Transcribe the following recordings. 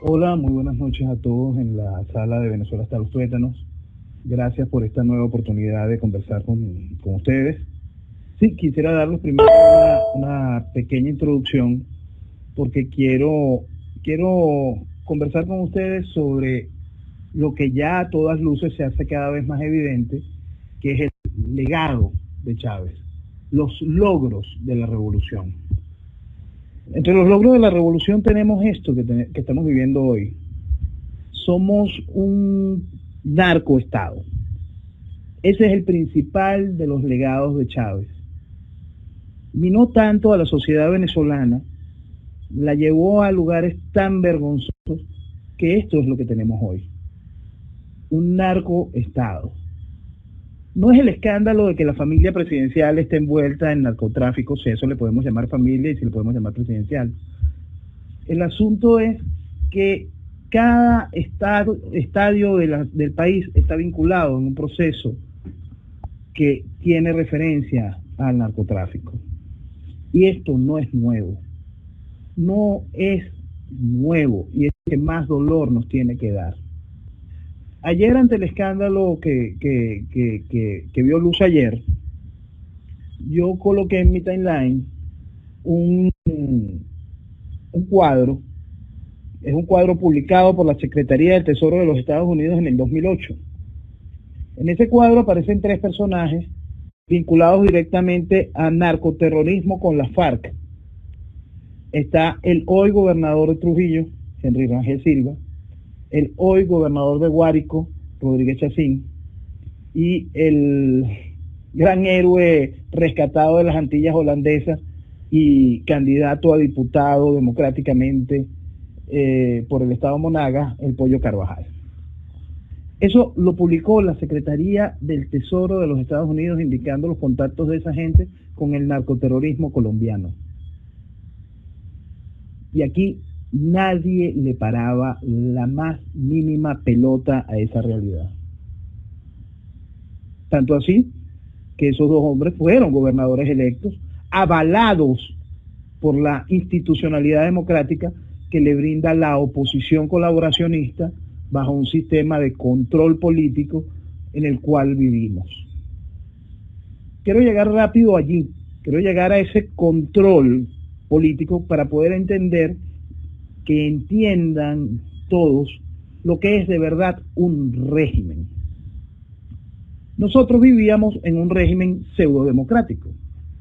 Hola, muy buenas noches a todos en la sala de Venezuela hasta los tuétanos. Gracias por esta nueva oportunidad de conversar con ustedes. Sí, quisiera darles primero una pequeña introducción porque quiero conversar con ustedes sobre lo que ya a todas luces se hace cada vez más evidente, que es el legado de Chávez, los logros de la revolución. Entre los logros de la revolución tenemos esto que estamos viviendo hoy. Somos un narcoestado. Ese es el principal de los legados de Chávez. Minó tanto a la sociedad venezolana, la llevó a lugares tan vergonzosos que esto es lo que tenemos hoy. Un narcoestado. No es el escándalo de que la familia presidencial esté envuelta en narcotráfico, si eso le podemos llamar familia y si le podemos llamar presidencial. El asunto es que cada estadio del país está vinculado en un proceso que tiene referencia al narcotráfico. Y esto no es nuevo. No es nuevo y es que más dolor nos tiene que dar. Ayer, ante el escándalo que vio luz ayer, yo coloqué en mi timeline un cuadro. Es un cuadro publicado por la Secretaría del Tesoro de los Estados Unidos en el 2008. En ese cuadro aparecen tres personajes vinculados directamente a narcoterrorismo con la FARC. Está el hoy gobernador de Trujillo, Henry Rangel Silva, el hoy gobernador de Guárico, Rodríguez Chacín, y el gran héroe rescatado de las Antillas holandesas y candidato a diputado democráticamente por el estado Monagas, el Pollo Carvajal. Eso lo publicó la Secretaría del Tesoro de los Estados Unidos, indicando los contactos de esa gente con el narcoterrorismo colombiano. Y aquí nadie le paraba la más mínima pelota a esa realidad. Tanto así que esos dos hombres fueron gobernadores electos, avalados por la institucionalidad democrática que le brinda la oposición colaboracionista bajo un sistema de control político en el cual vivimos. Quiero llegar rápido allí, quiero llegar a ese control político para poder entender, que entiendan todos lo que es de verdad un régimen. Nosotros vivíamos en un régimen pseudodemocrático,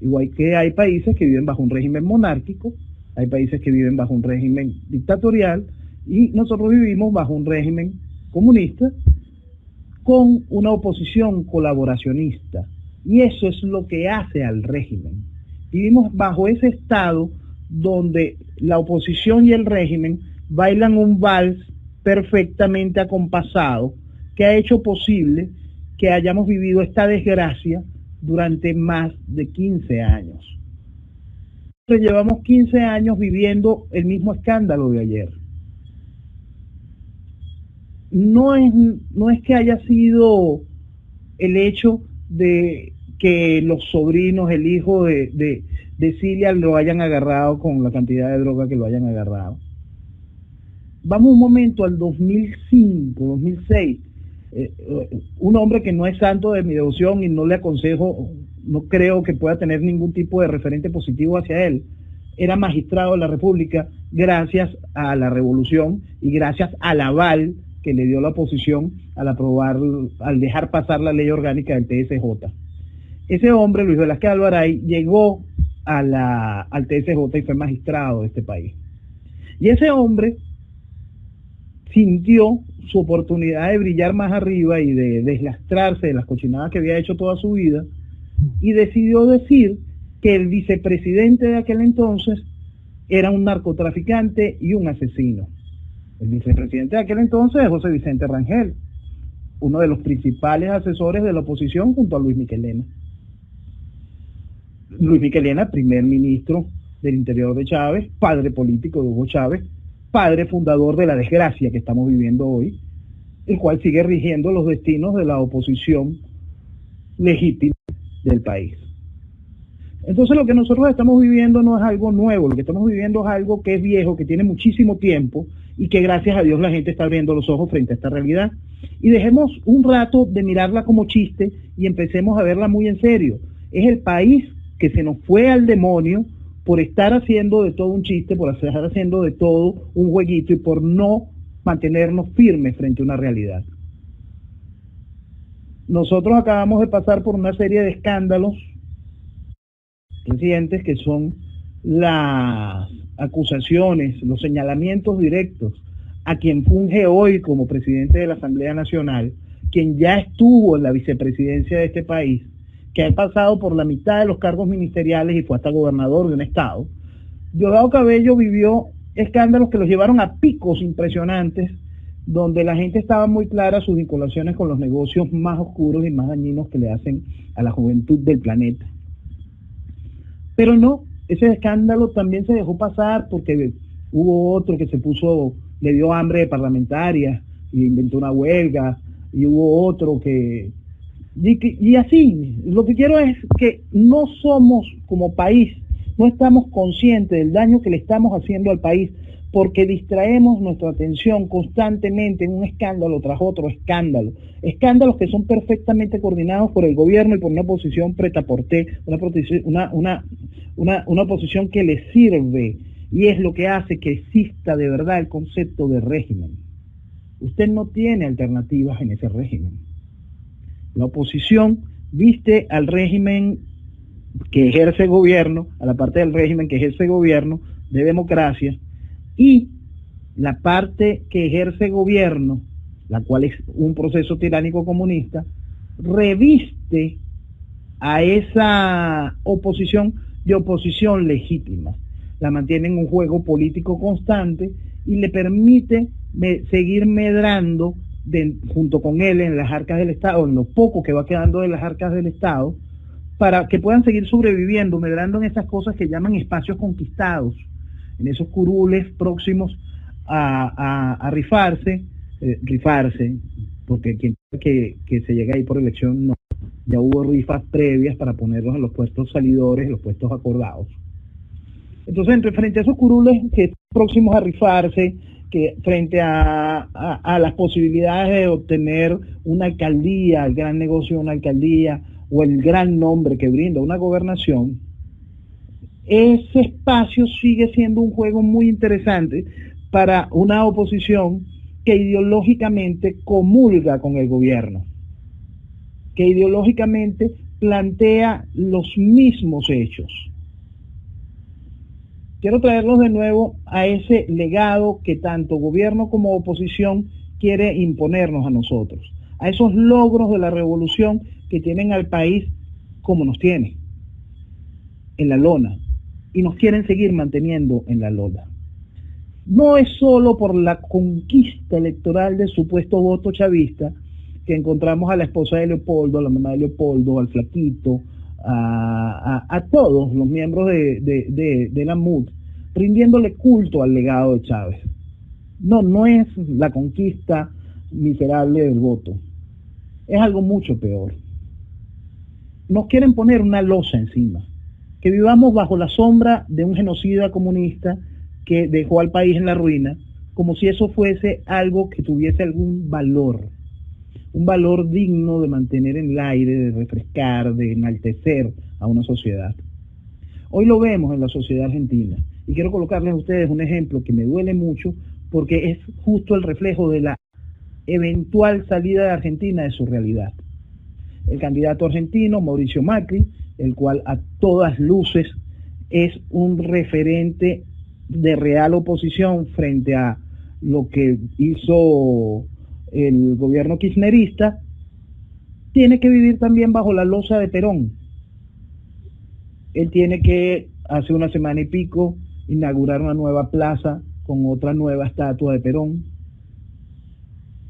igual que hay países que viven bajo un régimen monárquico, hay países que viven bajo un régimen dictatorial, y nosotros vivimos bajo un régimen comunista con una oposición colaboracionista, y eso es lo que hace al régimen. Vivimos bajo ese estado donde la oposición y el régimen bailan un vals perfectamente acompasado que ha hecho posible que hayamos vivido esta desgracia durante más de 15 años. Llevamos 15 años viviendo el mismo escándalo de ayer. No es que haya sido el hecho de que los sobrinos, el hijo de Cilia lo hayan agarrado con la cantidad de droga que lo hayan agarrado. Vamos un momento al 2005, 2006. Un hombre que no es santo de mi devoción y no le aconsejo, no creo que pueda tener ningún tipo de referente positivo hacia él. Era magistrado de la República gracias a la revolución y gracias al aval que le dio la oposición al dejar pasar la ley orgánica del TSJ. Ese hombre, Luis Velázquez Alvaray, llegó al TSJ y fue magistrado de este país. Y ese hombre sintió su oportunidad de brillar más arriba y de deslastrarse de las cochinadas que había hecho toda su vida, y decidió decir que el vicepresidente de aquel entonces era un narcotraficante y un asesino. El vicepresidente de aquel entonces es José Vicente Rangel, uno de los principales asesores de la oposición junto a Luis Michelena. Luis Michelena, primer ministro del Interior de Chávez, padre político de Hugo Chávez, padre fundador de la desgracia que estamos viviendo hoy, el cual sigue rigiendo los destinos de la oposición legítima del país. Entonces lo que nosotros estamos viviendo no es algo nuevo, lo que estamos viviendo es algo que es viejo, que tiene muchísimo tiempo y que gracias a Dios la gente está abriendo los ojos frente a esta realidad. Y dejemos un rato de mirarla como chiste y empecemos a verla muy en serio. Es el país que se nos fue al demonio por estar haciendo de todo un chiste, por estar haciendo de todo un jueguito y por no mantenernos firmes frente a una realidad. Nosotros acabamos de pasar por una serie de escándalos recientes que son las acusaciones, los señalamientos directos a quien funge hoy como presidente de la Asamblea Nacional, quien ya estuvo en la vicepresidencia de este país, que ha pasado por la mitad de los cargos ministeriales y fue hasta gobernador de un estado. Diosdado Cabello vivió escándalos que los llevaron a picos impresionantes, donde la gente estaba muy clara sus vinculaciones con los negocios más oscuros y más dañinos que le hacen a la juventud del planeta. Pero no, ese escándalo también se dejó pasar porque hubo otro que le dio hambre de parlamentaria y inventó una huelga, y hubo otro que... Y así, lo que quiero es que no somos como país, no estamos conscientes del daño que le estamos haciendo al país, porque distraemos nuestra atención constantemente en un escándalo tras otro escándalo. Escándalos que son perfectamente coordinados por el gobierno y por una oposición pretaporté, una oposición que le sirve, y es lo que hace que exista de verdad el concepto de régimen. Usted no tiene alternativas en ese régimen. La oposición viste al régimen que ejerce gobierno, a la parte del régimen que ejerce gobierno de democracia, y la parte que ejerce gobierno, la cual es un proceso tiránico comunista, reviste a esa oposición de oposición legítima. La mantiene en un juego político constante y le permite seguir medrando junto con él en las arcas del Estado, en lo poco que va quedando de las arcas del Estado, para que puedan seguir sobreviviendo, medrando en esas cosas que llaman espacios conquistados, en esos curules próximos a rifarse, porque quien que se llega ahí por elección, no, ya hubo rifas previas para ponerlos en los puestos salidores, en los puestos acordados. Entonces, frente a esos curules que están próximos a rifarse, que frente a las posibilidades de obtener una alcaldía, el gran negocio de una alcaldía, o el gran nombre que brinda una gobernación, ese espacio sigue siendo un juego muy interesante para una oposición que ideológicamente comulga con el gobierno, que ideológicamente plantea los mismos hechos. Quiero traerlos de nuevo a ese legado que tanto gobierno como oposición quiere imponernos a nosotros, a esos logros de la revolución que tienen al país como nos tiene, en la lona, y nos quieren seguir manteniendo en la lona. No es solo por la conquista electoral del supuesto voto chavista que encontramos a la esposa de Leopoldo, a la mamá de Leopoldo, al flaquito, a todos los miembros de la MUD, rindiéndole culto al legado de Chávez. No es la conquista miserable del voto, es algo mucho peor. Nos quieren poner una losa encima, que vivamos bajo la sombra de un genocida comunista que dejó al país en la ruina, como si eso fuese algo que tuviese algún valor, un valor digno de mantener en el aire, de refrescar, de enaltecer a una sociedad. Hoy lo vemos en la sociedad argentina, y quiero colocarles a ustedes un ejemplo que me duele mucho, porque es justo el reflejo de la eventual salida de Argentina de su realidad. El candidato argentino, Mauricio Macri, el cual a todas luces es un referente de real oposición frente a lo que hizo el gobierno kirchnerista, tiene que vivir también bajo la losa de Perón. Él tiene que, hace una semana y pico, inaugurar una nueva plaza con otra nueva estatua de Perón,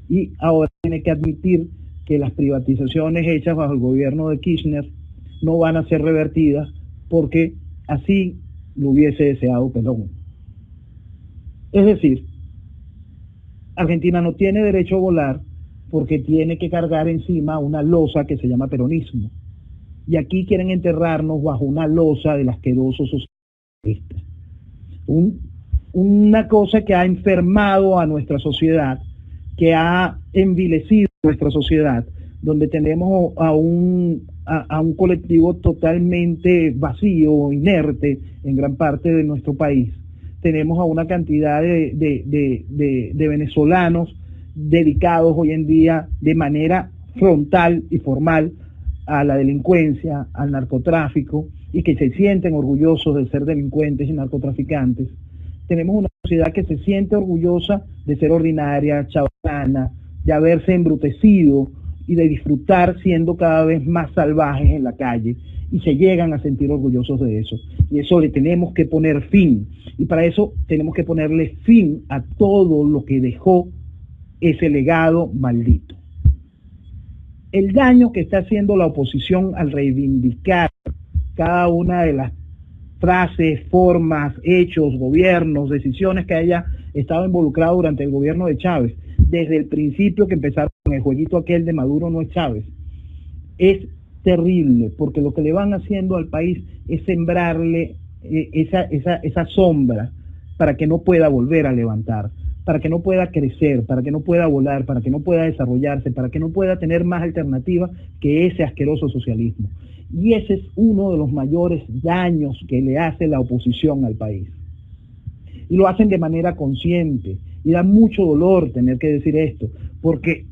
y ahora tiene que admitir que las privatizaciones hechas bajo el gobierno de Kirchner no van a ser revertidas porque así lo hubiese deseado Perón. Es decir, Argentina no tiene derecho a volar porque tiene que cargar encima una losa que se llama peronismo. Y aquí quieren enterrarnos bajo una losa del asqueroso socialista. Un una cosa que ha enfermado a nuestra sociedad, que ha envilecido nuestra sociedad, donde tenemos a un colectivo totalmente vacío, inerte en gran parte de nuestro país. Tenemos a una cantidad de venezolanos dedicados hoy en día de manera frontal y formal a la delincuencia, al narcotráfico, y que se sienten orgullosos de ser delincuentes y narcotraficantes. Tenemos una sociedad que se siente orgullosa de ser ordinaria, chavalana, de haberse embrutecido y de disfrutar siendo cada vez más salvajes en la calle, y se llegan a sentir orgullosos de eso. Y eso le tenemos que poner fin, y para eso tenemos que ponerle fin a todo lo que dejó ese legado maldito. El daño que está haciendo la oposición al reivindicar cada una de las frases, formas, hechos, gobiernos, decisiones que haya estado involucrado durante el gobierno de Chávez, desde el principio que empezaron con el jueguito aquel de Maduro no es Chávez, es terrible, porque lo que le van haciendo al país es sembrarle esa sombra para que no pueda volver a levantar, para que no pueda crecer, para que no pueda volar, para que no pueda desarrollarse, para que no pueda tener más alternativa que ese asqueroso socialismo. Y ese es uno de los mayores daños que le hace la oposición al país. Y lo hacen de manera consciente. Y da mucho dolor tener que decir esto, porque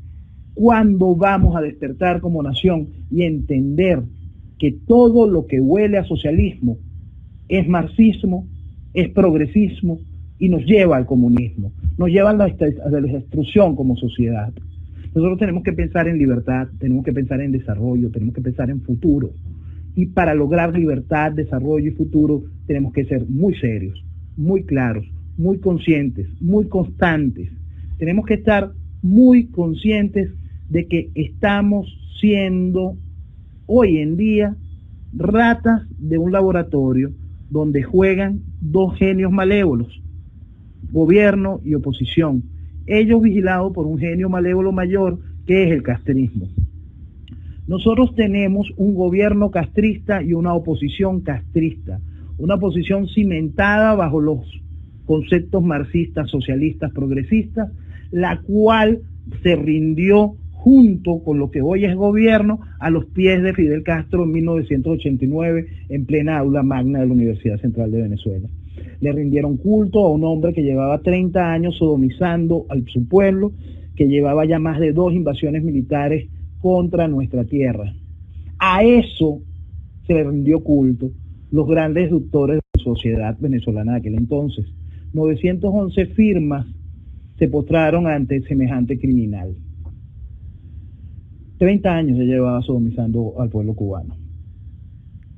cuando vamos a despertar como nación y entender que todo lo que huele a socialismo es marxismo, es progresismo y nos lleva al comunismo, nos lleva a la destrucción como sociedad. Nosotros tenemos que pensar en libertad, tenemos que pensar en desarrollo, tenemos que pensar en futuro. Y para lograr libertad, desarrollo y futuro tenemos que ser muy serios, muy claros, muy conscientes, muy constantes. Tenemos que estar muy conscientes de que estamos siendo hoy en día ratas de un laboratorio donde juegan dos genios malévolos, gobierno y oposición, ellos vigilados por un genio malévolo mayor que es el castrismo. Nosotros tenemos un gobierno castrista y una oposición castrista, una oposición cimentada bajo los conceptos marxistas, socialistas, progresistas, la cual se rindió junto con lo que hoy es gobierno a los pies de Fidel Castro en 1989 en plena aula magna de la Universidad Central de Venezuela. Le rindieron culto a un hombre que llevaba 30 años sodomizando a su pueblo, que llevaba ya más de 2 invasiones militares contra nuestra tierra. A eso se le rindió culto los grandes doctores de la sociedad venezolana de aquel entonces. 911 firmas se postraron ante semejante criminal. 30 años se llevaba sodomizando al pueblo cubano.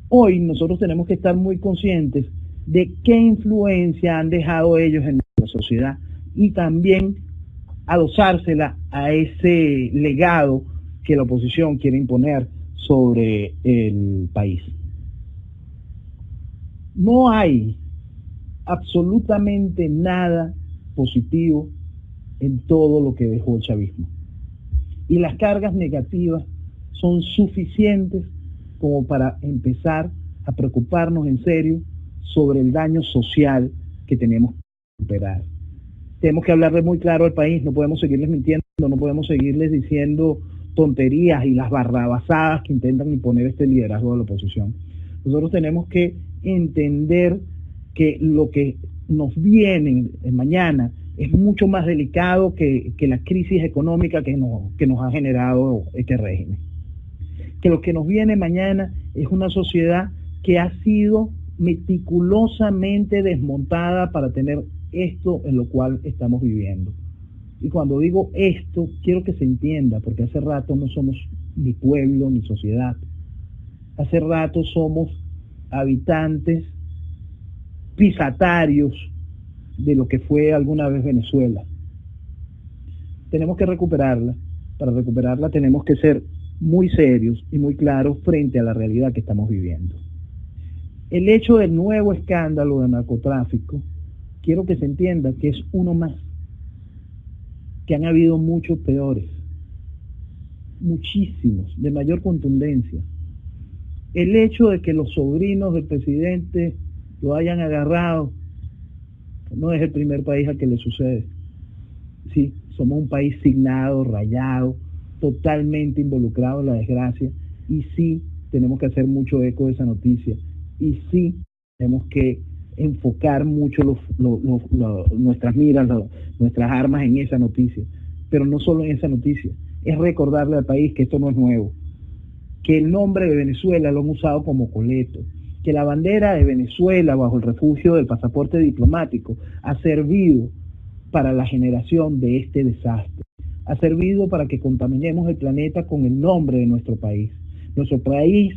Hoy nosotros tenemos que estar muy conscientes de qué influencia han dejado ellos en nuestra sociedad y también adosársela a ese legado que la oposición quiere imponer sobre el país. No hay absolutamente nada positivo en todo lo que dejó el chavismo. Y las cargas negativas son suficientes como para empezar a preocuparnos en serio sobre el daño social que tenemos que superar. Tenemos que hablarle muy claro al país, no podemos seguirles mintiendo, no podemos seguirles diciendo tonterías y las barrabasadas que intentan imponer este liderazgo de la oposición. Nosotros tenemos que entender que lo que nos viene mañana es mucho más delicado que la crisis económica que nos ha generado este régimen. Que lo que nos viene mañana es una sociedad que ha sido meticulosamente desmontada para tener esto en lo cual estamos viviendo. Y cuando digo esto, quiero que se entienda, porque hace rato no somos ni pueblo ni sociedad. Hace rato somos habitantes pisatarios de lo que fue alguna vez Venezuela. Tenemos que recuperarla. Para recuperarla tenemos que ser muy serios y muy claros frente a la realidad que estamos viviendo. El hecho del nuevo escándalo de narcotráfico, quiero que se entienda que es uno más, que han habido muchos peores, muchísimos, de mayor contundencia. El hecho de que los sobrinos del presidente lo hayan agarrado No es el primer país al que le sucede. Sí, somos un país signado, rayado, totalmente involucrado en la desgracia, y sí tenemos que hacer mucho eco de esa noticia, y sí tenemos que enfocar mucho nuestras miras, nuestras armas en esa noticia, pero no solo en esa noticia, es recordarle al país que esto no es nuevo, que el nombre de Venezuela lo han usado como coleto, que la bandera de Venezuela bajo el refugio del pasaporte diplomático ha servido para la generación de este desastre, ha servido para que contaminemos el planeta con el nombre de nuestro país. Nuestro país,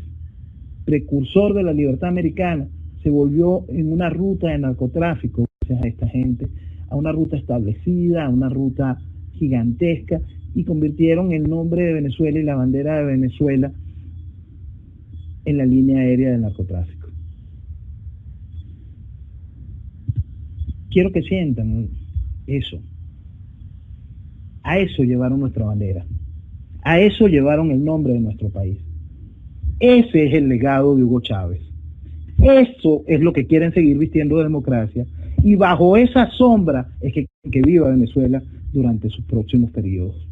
precursor de la libertad americana, se volvió en una ruta de narcotráfico gracias a esta gente, a una ruta establecida, a una ruta gigantesca, y convirtieron el nombre de Venezuela y la bandera de Venezuela en la línea aérea del narcotráfico. Quiero que sientan eso. A eso llevaron nuestra bandera. A eso llevaron el nombre de nuestro país. Ese es el legado de Hugo Chávez. Eso es lo que quieren seguir vistiendo de democracia, y bajo esa sombra es que viva Venezuela durante sus próximos periodos.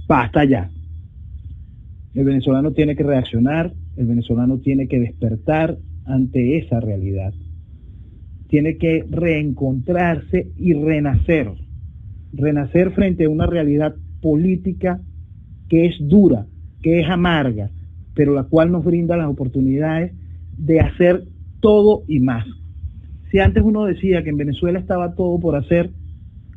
Basta ya. El venezolano tiene que reaccionar, el venezolano tiene que despertar ante esa realidad. Tiene que reencontrarse y renacer. Renacer frente a una realidad política que es dura, que es amarga, pero la cual nos brinda las oportunidades de hacer todo y más. Si antes uno decía que en Venezuela estaba todo por hacer,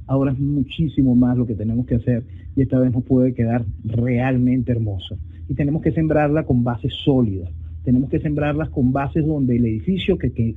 ahora es muchísimo más lo que tenemos que hacer, y esta vez nos puede quedar realmente hermosa. Y tenemos que sembrarla con bases sólidas, tenemos que sembrarlas con bases donde el edificio que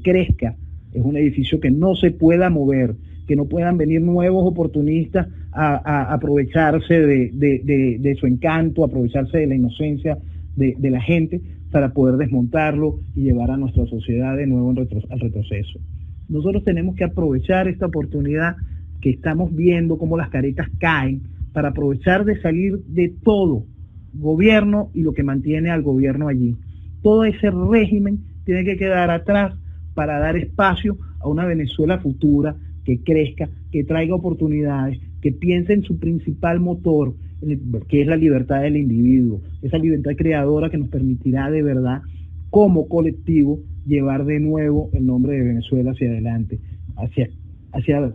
crezca es un edificio que no se pueda mover, que no puedan venir nuevos oportunistas a aprovecharse de su encanto, aprovecharse de la inocencia de la gente para poder desmontarlo y llevar a nuestra sociedad de nuevo al retroceso. Nosotros tenemos que aprovechar esta oportunidad que estamos viendo cómo las caretas caen, para aprovechar de salir de todo gobierno y lo que mantiene al gobierno allí. Todo ese régimen tiene que quedar atrás para dar espacio a una Venezuela futura que crezca, que traiga oportunidades, que piense en su principal motor, que es la libertad del individuo, esa libertad creadora que nos permitirá de verdad, como colectivo, llevar de nuevo el nombre de Venezuela hacia adelante, hacia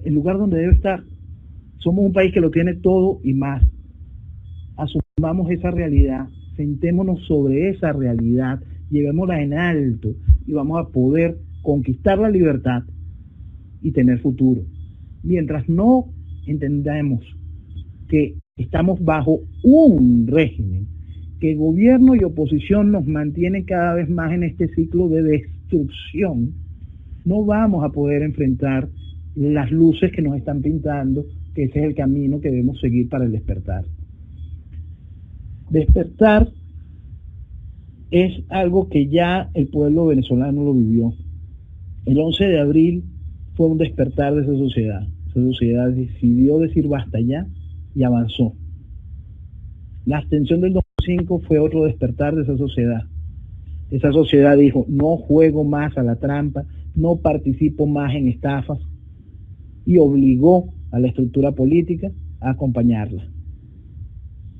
el lugar donde debe estar. Somos un país que lo tiene todo y más. Asumamos esa realidad, sentémonos sobre esa realidad, llevémosla en alto, y vamos a poder conquistar la libertad y tener futuro. Mientras no entendamos que estamos bajo un régimen, que gobierno y oposición nos mantienen cada vez más en este ciclo de destrucción, no vamos a poder enfrentar las luces que nos están pintando, que ese es el camino que debemos seguir para el despertar. Despertar es algo que ya el pueblo venezolano lo vivió. El 11 de abril fue un despertar de esa sociedad. Esa sociedad decidió decir basta ya y avanzó. La abstención del 2005 fue otro despertar de esa sociedad. Esa sociedad dijo, no juego más a la trampa, no participo más en estafas, y obligó a la estructura política a acompañarla.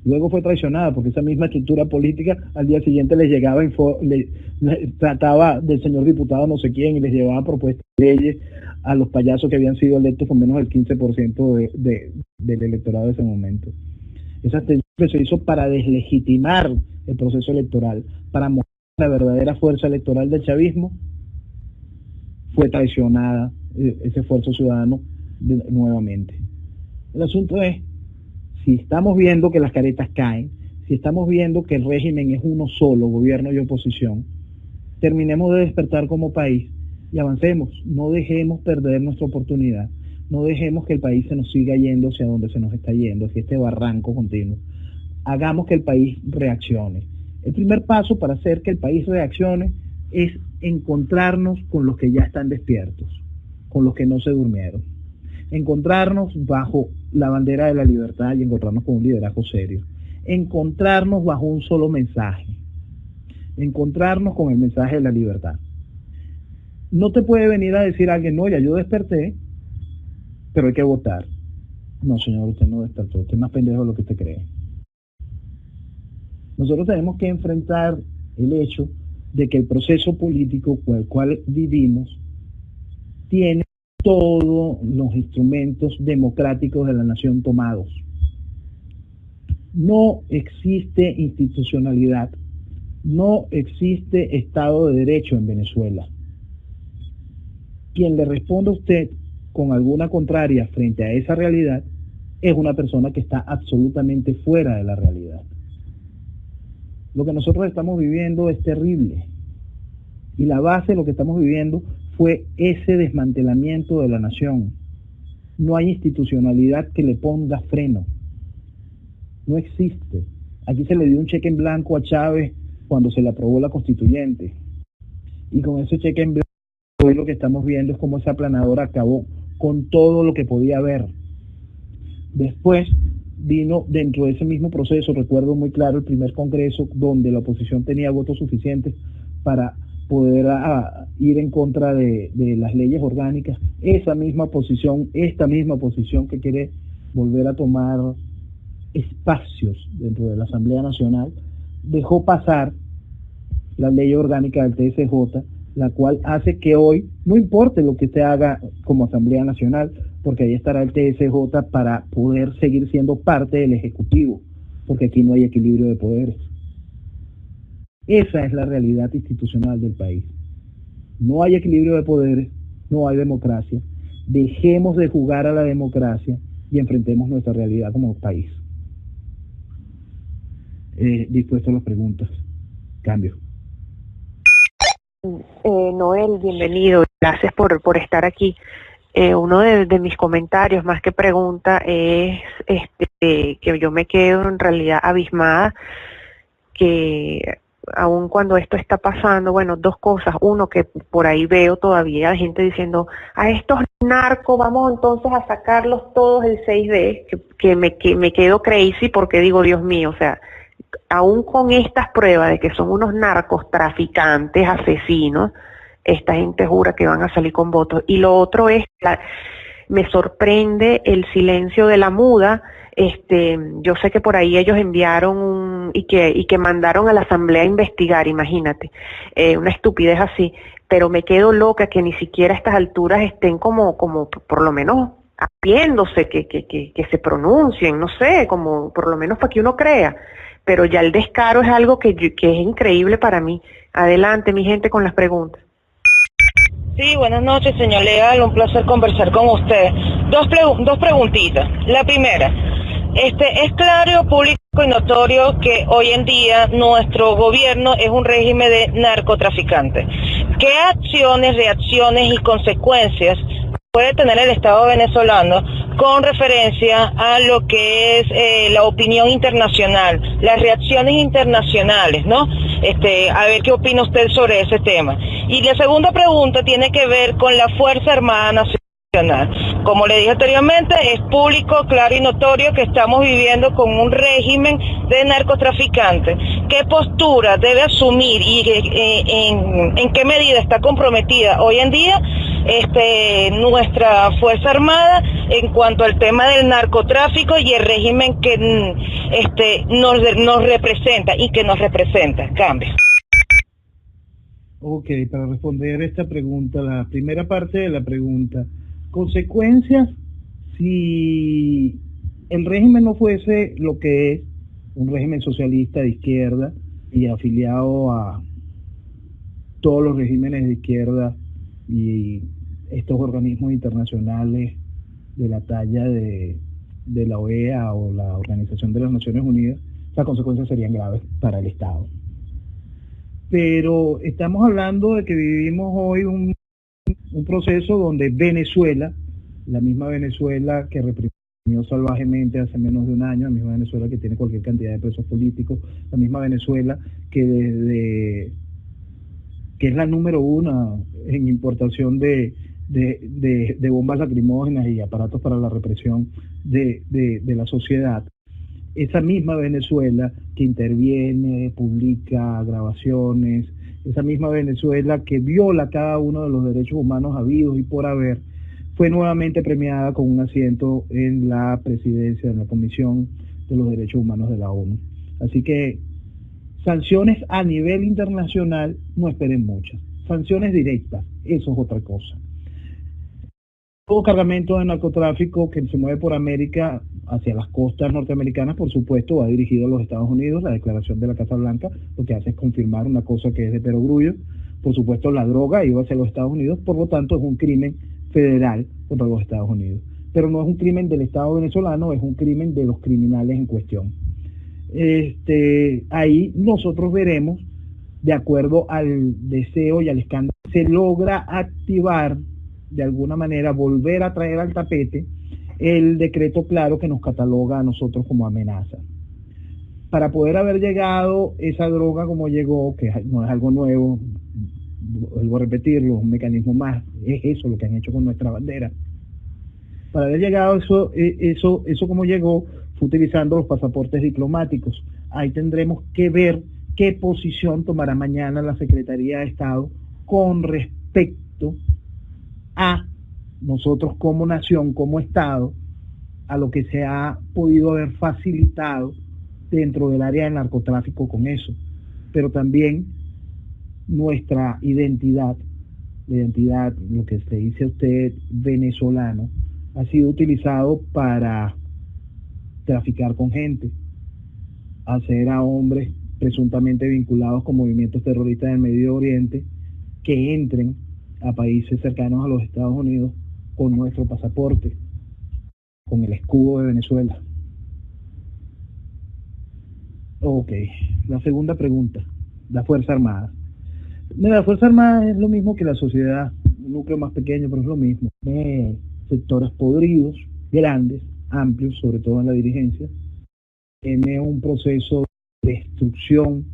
Luego fue traicionada porque esa misma estructura política al día siguiente les llegaba, trataba del señor diputado no sé quién y les llevaba propuestas de leyes a los payasos que habían sido electos con menos del 15% del electorado de ese momento. Esa abstención se hizo para deslegitimar el proceso electoral, para mostrar la verdadera fuerza electoral del chavismo. Fue traicionada ese esfuerzo ciudadano nuevamente. El asunto es, si estamos viendo que las caretas caen, si estamos viendo que el régimen es uno solo, gobierno y oposición, terminemos de despertar como país y avancemos. No dejemos perder nuestra oportunidad, no dejemos que el país se nos siga yendo hacia donde se nos está yendo, hacia este barranco continuo. Hagamos que el país reaccione. El primer paso para hacer que el país reaccione es encontrarnos con los que ya están despiertos, con los que no se durmieron. Encontrarnos bajo la bandera de la libertad y encontrarnos con un liderazgo serio. Encontrarnos bajo un solo mensaje. Encontrarnos con el mensaje de la libertad. No te puede venir a decir a alguien, no, ya yo desperté, pero hay que votar. No, señor, usted no despertó, usted es más pendejo de lo que usted cree. Nosotros tenemos que enfrentar el hecho de que el proceso político por el cual vivimos tiene todos los instrumentos democráticos de la nación tomados. No existe institucionalidad, no existe Estado de Derecho en Venezuela. Quien le responda a usted con alguna contraria frente a esa realidad es una persona que está absolutamente fuera de la realidad. Lo que nosotros estamos viviendo es terrible. Y la base de lo que estamos viviendo fue ese desmantelamiento de la nación. No hay institucionalidad que le ponga freno. No existe. Aquí se le dio un cheque en blanco a Chávez cuando se le aprobó la constituyente. Y con ese cheque en blanco, hoy lo que estamos viendo es cómo esa aplanadora acabó con todo lo que podía haber. Después vino dentro de ese mismo proceso, recuerdo muy claro el primer congreso donde la oposición tenía votos suficientes para poder ir en contra de las leyes orgánicas. Esta misma oposición que quiere volver a tomar espacios dentro de la Asamblea Nacional, dejó pasar la ley orgánica del TSJ, la cual hace que hoy no importe lo que se haga como Asamblea Nacional, porque ahí estará el TSJ para poder seguir siendo parte del Ejecutivo, porque aquí no hay equilibrio de poderes. Esa es la realidad institucional del país. No hay equilibrio de poderes, no hay democracia. Dejemos de jugar a la democracia y enfrentemos nuestra realidad como país. Dispuesto a las preguntas. Cambio. Noel, bienvenido. Gracias por estar aquí. Uno de mis comentarios, más que pregunta, es que yo me quedo en realidad abismada que aun cuando esto está pasando, bueno, dos cosas. Uno, que por ahí veo todavía gente diciendo, a estos narcos vamos entonces a sacarlos todos el 6D, que me quedo crazy porque digo, Dios mío, o sea, aún con estas pruebas de que son unos narcos traficantes, asesinos, esta gente jura que van a salir con votos. Y lo otro es, me sorprende el silencio de la muda. Yo sé que por ahí ellos enviaron y que mandaron a la asamblea a investigar, imagínate, una estupidez así, pero me quedo loca que ni siquiera a estas alturas estén como por lo menos haciéndose, que se pronuncien, no sé, como por lo menos para que uno crea. Pero ya el descaro es algo que es increíble para mí. Adelante, mi gente, con las preguntas. Sí, buenas noches, señor Leal, un placer conversar con usted. Dos preguntitas. La primera, es claro, público y notorio que hoy en día nuestro gobierno es un régimen de narcotraficantes. ¿Qué acciones, reacciones y consecuencias puede tener el Estado venezolano con referencia a lo que es la opinión internacional, las reacciones internacionales, ¿no? A ver qué opina usted sobre ese tema. Y la segunda pregunta tiene que ver con la Fuerza Armada Nacional. Como le dije anteriormente, es público, claro y notorio que estamos viviendo con un régimen de narcotraficantes. ¿Qué postura debe asumir y en qué medida está comprometida hoy en día nuestra Fuerza Armada en cuanto al tema del narcotráfico y el régimen que nos representa y que nos representa? Cambio. Ok, para responder esta pregunta, la primera parte de la pregunta, consecuencias, si el régimen no fuese lo que es, un régimen socialista de izquierda y afiliado a todos los regímenes de izquierda y estos organismos internacionales de la talla de la OEA o la Organización de las Naciones Unidas, las consecuencias serían graves para el Estado. Pero estamos hablando de que vivimos hoy un proceso donde Venezuela, la misma Venezuela que reprimió salvajemente hace menos de un año, la misma Venezuela que tiene cualquier cantidad de presos políticos, la misma Venezuela que es la número uno en importación de bombas lacrimógenas y aparatos para la represión de la sociedad. Esa misma Venezuela que interviene, publica grabaciones, esa misma Venezuela que viola cada uno de los derechos humanos habidos y por haber, fue nuevamente premiada con un asiento en la presidencia, en la Comisión de los Derechos Humanos de la ONU. Así que sanciones a nivel internacional no esperen muchas. Sanciones directas, eso es otra cosa. Todo cargamento de narcotráfico que se mueve por América hacia las costas norteamericanas, por supuesto, va dirigido a los Estados Unidos. La declaración de la Casa Blanca lo que hace es confirmar una cosa que es de perogrullo. Por supuesto, la droga iba hacia los Estados Unidos, por lo tanto es un crimen federal contra los Estados Unidos. Pero no es un crimen del Estado venezolano, es un crimen de los criminales en cuestión. Ahí nosotros veremos, de acuerdo al deseo y al escándalo, se logra activar de alguna manera, volver a traer al tapete el decreto claro que nos cataloga a nosotros como amenaza. Para poder haber llegado esa droga como llegó, que no es algo nuevo, vuelvo a repetirlo, un mecanismo más, es eso lo que han hecho con nuestra bandera. Para haber llegado eso como llegó, fue utilizando los pasaportes diplomáticos. Ahí tendremos que ver qué posición tomará mañana la Secretaría de Estado con respecto a nosotros como nación, como Estado, a lo que se ha podido haber facilitado dentro del área del narcotráfico con eso, pero también nuestra identidad, lo que se dice a usted venezolano, ha sido utilizado para traficar con gente, hacer a hombres presuntamente vinculados con movimientos terroristas del Medio Oriente que entren a países cercanos a los Estados Unidos con nuestro pasaporte, con el escudo de Venezuela. Ok, la segunda pregunta, la Fuerza Armada. La Fuerza Armada es lo mismo que la sociedad, un núcleo más pequeño, pero es lo mismo. Tiene sectores podridos, grandes, amplios, sobre todo en la dirigencia. Tiene un proceso de destrucción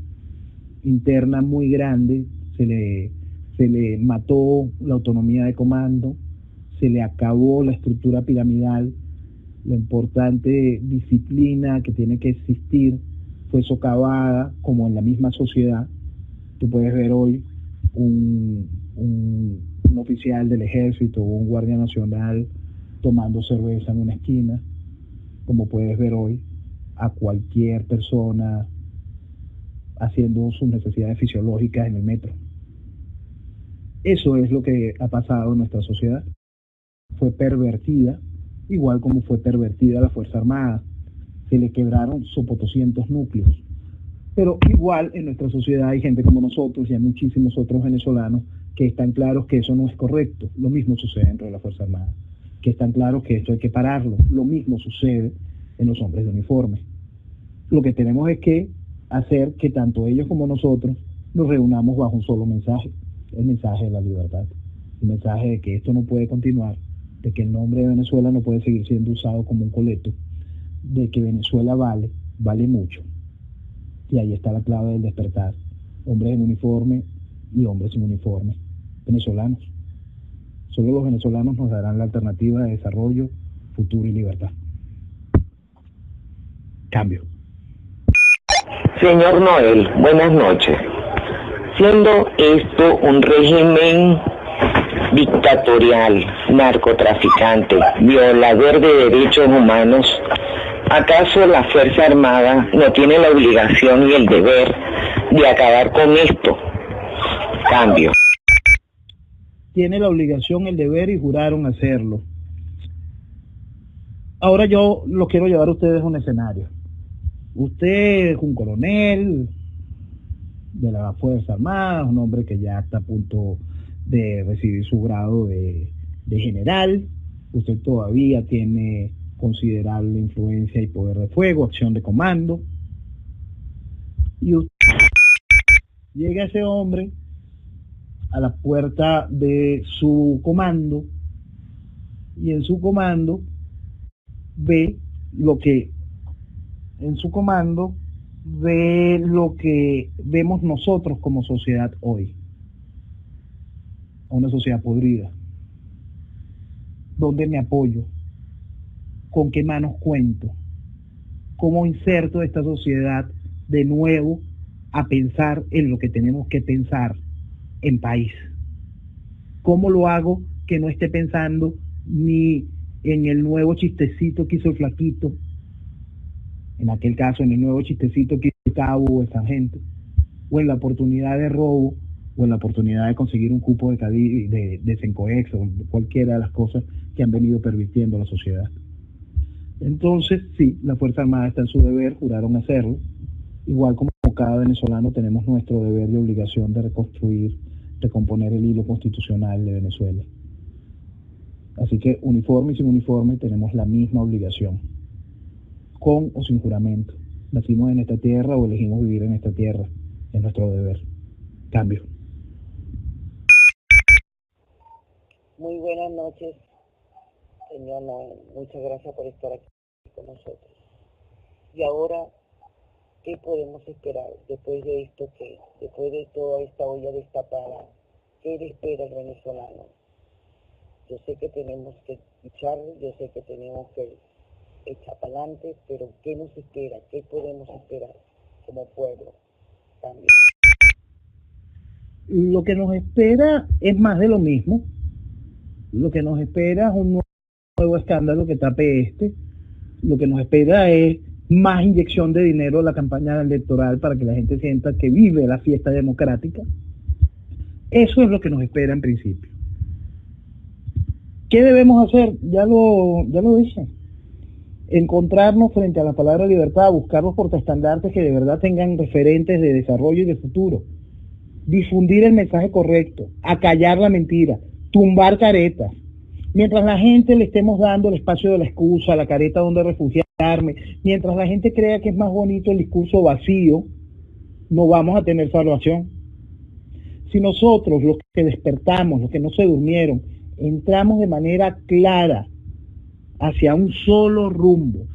interna muy grande, se le mató la autonomía de comando, se le acabó la estructura piramidal, la importante disciplina que tiene que existir fue socavada, como en la misma sociedad. Tú puedes ver hoy un oficial del ejército o un guardia nacional tomando cerveza en una esquina, como puedes ver hoy a cualquier persona haciendo sus necesidades fisiológicas en el metro. Eso es lo que ha pasado en nuestra sociedad. Fue pervertida, igual como fue pervertida la Fuerza Armada. Se le quebraron sopotoscientos núcleos. Pero igual en nuestra sociedad hay gente como nosotros y hay muchísimos otros venezolanos que están claros que eso no es correcto. Lo mismo sucede dentro de la Fuerza Armada, que están claros que esto hay que pararlo. Lo mismo sucede en los hombres de uniforme. Lo que tenemos es que hacer que tanto ellos como nosotros nos reunamos bajo un solo mensaje, el mensaje de la libertad, el mensaje de que esto no puede continuar, de que el nombre de Venezuela no puede seguir siendo usado como un coleto, de que Venezuela vale mucho. Y ahí está la clave del despertar. Hombres en uniforme y hombres sin uniforme, venezolanos. Solo los venezolanos nos darán la alternativa de desarrollo, futuro y libertad. Cambio. Señor Noel, buenas noches. Siendo esto un régimen dictatorial, narcotraficante, violador de derechos humanos, ¿acaso la Fuerza Armada no tiene la obligación y el deber de acabar con esto? Cambio. Tiene la obligación, el deber y juraron hacerlo. Ahora yo los quiero llevar a ustedes a un escenario. Usted es un coronel de la Fuerza Armada, un hombre que ya está a punto de recibir su grado de general. Usted todavía tiene considerable influencia y poder de fuego, acción de comando. Y usted llega ese hombre a la puerta de su comando y en su comando ve lo que vemos nosotros como sociedad hoy, una sociedad podrida. ¿Dónde me apoyo? ¿Con qué manos cuento? ¿Cómo inserto esta sociedad de nuevo a pensar en lo que tenemos que pensar? en país. ¿Cómo lo hago que no esté pensando ni en el nuevo chistecito que hizo el flaquito, en aquel caso en el nuevo chistecito que hizo el cabo o el sargento, o en la oportunidad de robo, o en la oportunidad de conseguir un cupo de Sencoex, o cualquiera de las cosas que han venido pervirtiendo la sociedad? Entonces, sí, la Fuerza Armada está en su deber, juraron hacerlo. Igual como cada venezolano tenemos nuestro deber y obligación de reconstruir, recomponer el hilo constitucional de Venezuela. Así que uniforme y sin uniforme tenemos la misma obligación, con o sin juramento. Nacimos en esta tierra o elegimos vivir en esta tierra, es nuestro deber. Cambio. Muy buenas noches, señor Noel. Muchas gracias por estar aquí con nosotros. Y ahora, ¿qué podemos esperar después de esto? Después de toda esta olla destapada, ¿qué le espera el venezolano? Yo sé que tenemos que luchar, yo sé que tenemos que echar para adelante, pero ¿qué nos espera? ¿Qué podemos esperar como pueblo? También. Lo que nos espera es más de lo mismo. Lo que nos espera es un nuevo escándalo que tape este. Lo que nos espera es más inyección de dinero a la campaña electoral para que la gente sienta que vive la fiesta democrática. Eso es lo que nos espera en principio. ¿Qué debemos hacer? Ya lo dije. Encontrarnos frente a la palabra libertad, buscar los portaestandartes que de verdad tengan referentes de desarrollo y de futuro. Difundir el mensaje correcto, acallar la mentira, tumbar caretas. Mientras la gente le estemos dando el espacio de la excusa, la careta donde refugiarme, mientras la gente crea que es más bonito el discurso vacío, no vamos a tener salvación. Si nosotros, los que despertamos, los que no se durmieron, entramos de manera clara hacia un solo rumbo,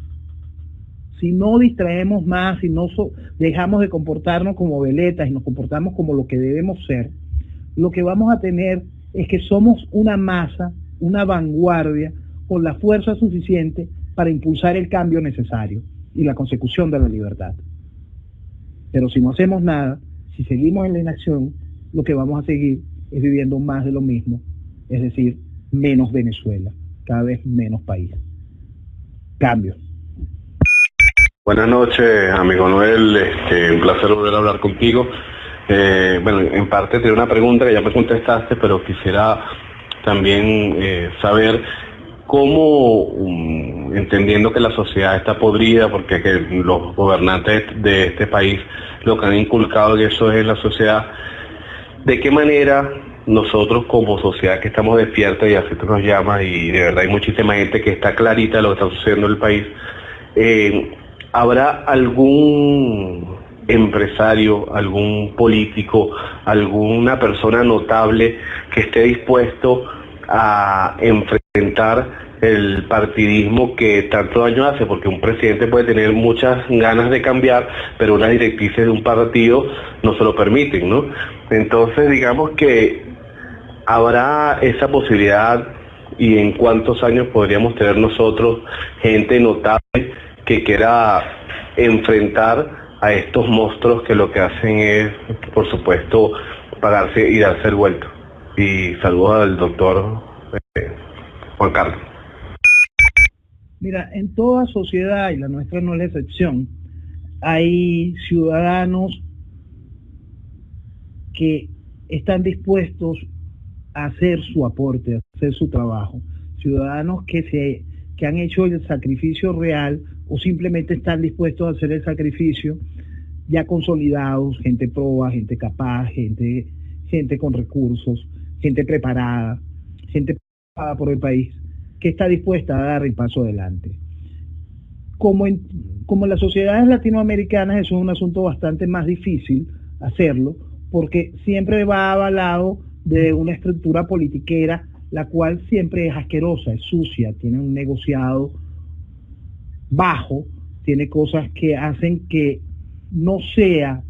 si no distraemos más, si no dejamos de comportarnos como veletas y nos comportamos como lo que debemos ser, lo que vamos a tener es que somos una masa, una vanguardia con la fuerza suficiente para impulsar el cambio necesario y la consecución de la libertad. Pero si no hacemos nada, si seguimos en la inacción, lo que vamos a seguir es viviendo más de lo mismo, es decir, menos Venezuela, cada vez menos país. Cambio. Buenas noches, amigo Noel, un placer volver a hablar contigo. Bueno, en parte tenía una pregunta que ya me contestaste, pero quisiera también saber cómo, entendiendo que la sociedad está podrida, porque que los gobernantes de este país lo que han inculcado en eso es la sociedad, ¿de qué manera nosotros como sociedad que estamos despiertos, y así tú nos llamas, y de verdad hay muchísima gente que está clarita de lo que está sucediendo en el país, habrá algún empresario, algún político, alguna persona notable que esté dispuesto a enfrentar el partidismo que tanto daño hace? Porque un presidente puede tener muchas ganas de cambiar, pero unas directrices de un partido no se lo permiten, ¿no? Entonces, digamos que habrá esa posibilidad, y en cuántos años podríamos tener nosotros gente notable que quiera enfrentar a estos monstruos que lo que hacen es, por supuesto, pagarse y darse el vuelto. Y saludos al doctor Juan Carlos. Mira, en toda sociedad, y la nuestra no es la excepción, hay ciudadanos que están dispuestos a hacer su aporte, a hacer su trabajo, ciudadanos que han hecho el sacrificio real o simplemente están dispuestos a hacer el sacrificio, ya consolidados, gente proba, gente capaz, gente con recursos, gente preparada, gente preparada por el país, que está dispuesta a dar el paso adelante. Como en las sociedades latinoamericanas, eso es un asunto bastante más difícil hacerlo, porque siempre va avalado de una estructura politiquera, la cual siempre es asquerosa, es sucia, tiene un negociado bajo, tiene cosas que hacen que no sea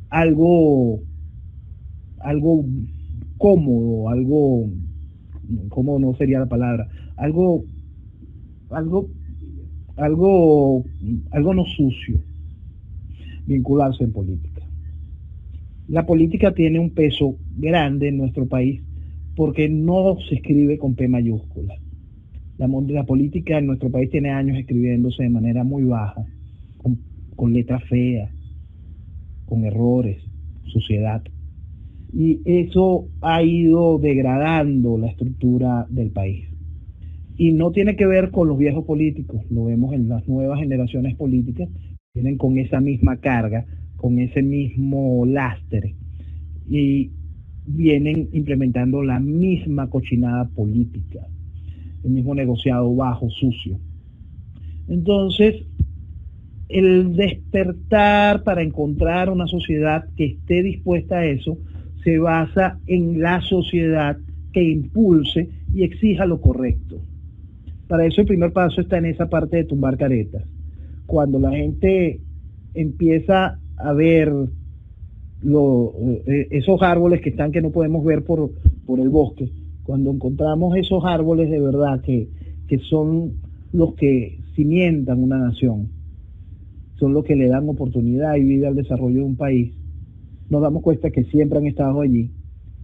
algo cómodo, algo, ¿cómo no sería la palabra? Algo no sucio, vincularse en política. La política tiene un peso grande en nuestro país porque no se escribe con P mayúscula. La política en nuestro país tiene años escribiéndose de manera muy baja, con letras feas, con errores, suciedad. Y eso ha ido degradando la estructura del país. Y no tiene que ver con los viejos políticos, lo vemos en las nuevas generaciones políticas, vienen con esa misma carga, con ese mismo lastre, y vienen implementando la misma cochinada política, el mismo negociado bajo, sucio. Entonces, el despertar para encontrar una sociedad que esté dispuesta a eso se basa en la sociedad que impulse y exija lo correcto. Para eso el primer paso está en esa parte de tumbar caretas. Cuando la gente empieza a ver esos árboles que no podemos ver por el bosque, cuando encontramos esos árboles de verdad que son los que cimientan una nación, son los que le dan oportunidad y vida al desarrollo de un país, nos damos cuenta que siempre han estado allí,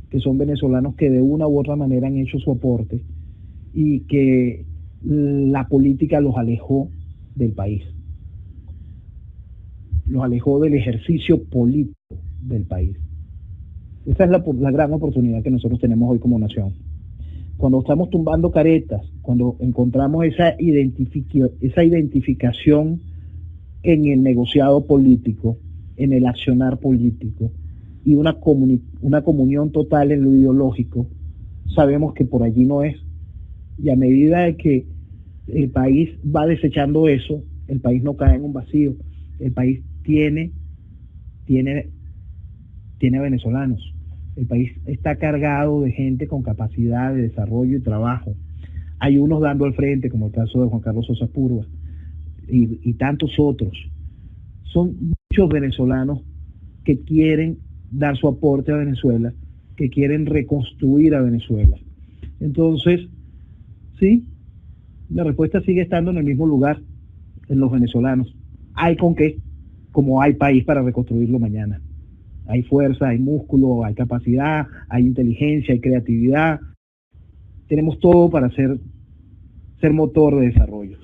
que son venezolanos que de una u otra manera han hecho su aporte y que la política los alejó del país, los alejó del ejercicio político del país. Esa es la gran oportunidad que nosotros tenemos hoy como nación. Cuando estamos tumbando caretas, cuando encontramos esa identificación en el negociado político, en el accionar político, y una comunión total en lo ideológico, sabemos que por allí no es. Y a medida de que el país va desechando eso, el país no cae en un vacío. El país tiene venezolanos. El país está cargado de gente con capacidad de desarrollo y trabajo. Hay unos dando al frente, como el caso de Juan Carlos Sosa Purga, y tantos otros. Son muchos venezolanos que quieren dar su aporte a Venezuela, que quieren reconstruir a Venezuela. Entonces, sí, la respuesta sigue estando en el mismo lugar, en los venezolanos. ¿Hay con qué? Como hay país para reconstruirlo mañana. Hay fuerza, hay músculo, hay capacidad, hay inteligencia, hay creatividad. Tenemos todo para ser motor de desarrollo.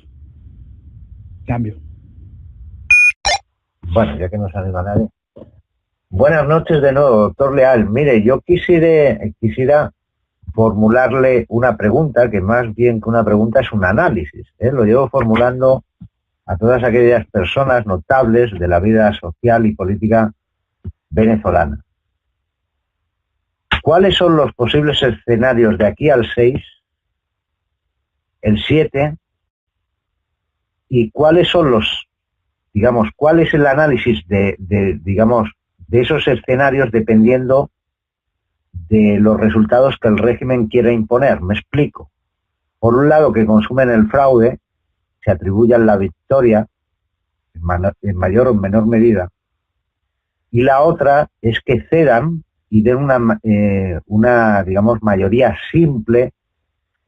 Cambio. Bueno, ya que no sale nadie. Buenas noches de nuevo, doctor Leal. Mire, yo quisiera formularle una pregunta, que más bien que una pregunta es un análisis. Lo llevo formulando a todas aquellas personas notables de la vida social y política venezolana. ¿Cuáles son los posibles escenarios de aquí al 6, el 7, y cuáles son cuál es el análisis de esos escenarios dependiendo de los resultados que el régimen quiera imponer? Me explico. Por un lado, que consumen el fraude, se atribuyan la victoria en mayor o menor medida, y la otra es que cedan y den una mayoría simple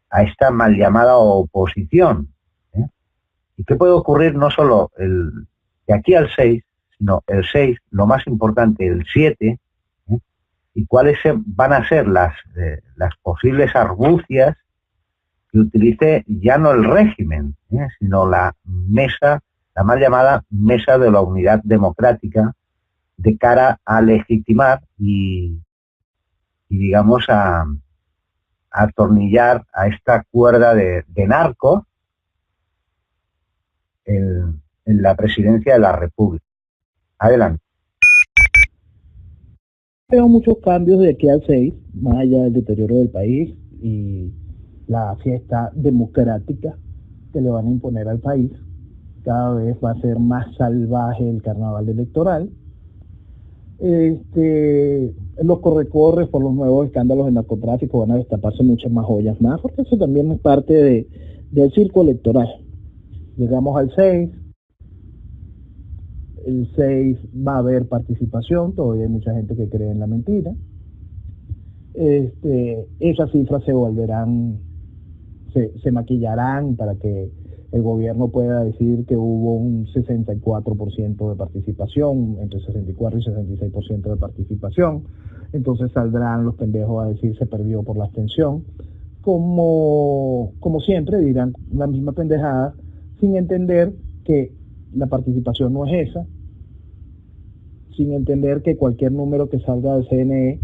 a esta mal llamada oposición. ¿Y qué puede ocurrir no solo de aquí al 6, sino el 6, lo más importante, el 7, y cuáles van a ser las posibles argucias que utilice ya no el régimen, sino la mesa, la mal llamada Mesa de la Unidad Democrática, de cara a legitimar y a atornillar a esta cuerda de narcos en la presidencia de la República. Adelante. Veo muchos cambios de aquí al 6, más allá del deterioro del país y la fiesta democrática que le van a imponer al país. Cada vez va a ser más salvaje el carnaval electoral. Los corre-corres por los nuevos escándalos de narcotráfico van a destaparse muchas más joyas más, porque eso también es parte del circo electoral. Llegamos al 6, el 6 va a haber participación, todavía hay mucha gente que cree en la mentira. Esas cifras se volverán, se maquillarán para que el gobierno pueda decir que hubo un 64% de participación, entre 64 y 66% de participación, entonces saldrán los pendejos a decir se perdió por la abstención, como siempre dirán la misma pendejada, sin entender que la participación no es esa, sin entender que cualquier número que salga del CNE